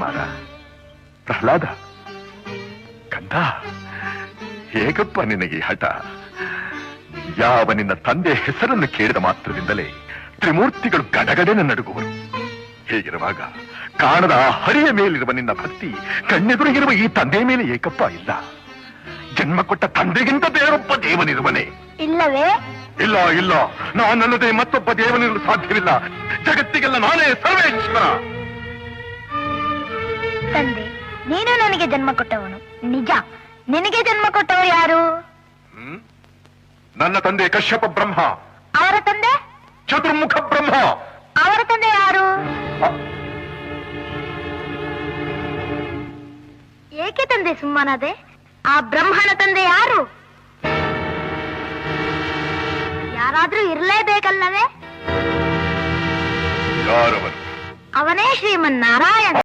ಕುಮಾರ, ಪ್ರಹ್ಲಾದ, ಕಂದ, ಹೇಗಪ್ಪ ನಿನಗೆ ಹಠ? ಯಾವ ನಿನ್ನ ತಂದೆ ಹೆಸರನ್ನು ಕೇಳಿದ ಮಾತ್ರದಿಂದಲೇ ತ್ರಿಮೂರ್ತಿಗಳು ಗಡಗಡೆನ ನಡುಗುವರು. ಹೇಗಿರುವಾಗ ಕಾಣದ ಹರಿಯ ಮೇಲಿರುವ ನಿನ್ನ ಭಕ್ತಿ ಕಣ್ಣೆದುರಿಗಿರುವ ಈ ತಂದೆ ಮೇಲೆ ಏಕಪ್ಪ ಇಲ್ಲ. ಜನ್ಮ ಕೊಟ್ಟ ತಂದೆಗಿಂತ ಬೇರೊಬ್ಬ ದೇವನಿರುವನೇ? ಇಲ್ಲವೇ? ಇಲ್ಲ ಇಲ್ಲ, ನಾನಲ್ಲದೆ ಮತ್ತೊಬ್ಬ ದೇವನಿರಲು ಸಾಧ್ಯವಿಲ್ಲ. ಜಗತ್ತಿಗೆಲ್ಲ ನಾನೇ ಸರ್ವೇಶ್ವರ. ತಂದೆ, ನೀನು ನನಗೆ ಜನ್ಮ ಕೊಟ್ಟವನು ನಿಜ. ನಿನಗೆ ಜನ್ಮ ಕೊಟ್ಟವರು ಯಾರು? ನನ್ನ ತಂದೆ ಕಶ್ಯಪ ಬ್ರಹ್ಮ. ಅವರ ತಂದೆ? ಚತುರ್ಮುಖ ಬ್ರಹ್ಮ. ಅವರ ತಂದೆ ಯಾರು? ಏಕೆ ತಂದೆ ಸುಮ್ಮನಾದೆ? ಆ ಬ್ರಹ್ಮನ ತಂದೆ ಯಾರು? ಯಾರಾದ್ರೂ ಇರಲೇಬೇಕಲ್ಲವೇ? ಯಾರವನು? ಅವನೇ ಶ್ರೀಮನ್ನಾರಾಯಣ.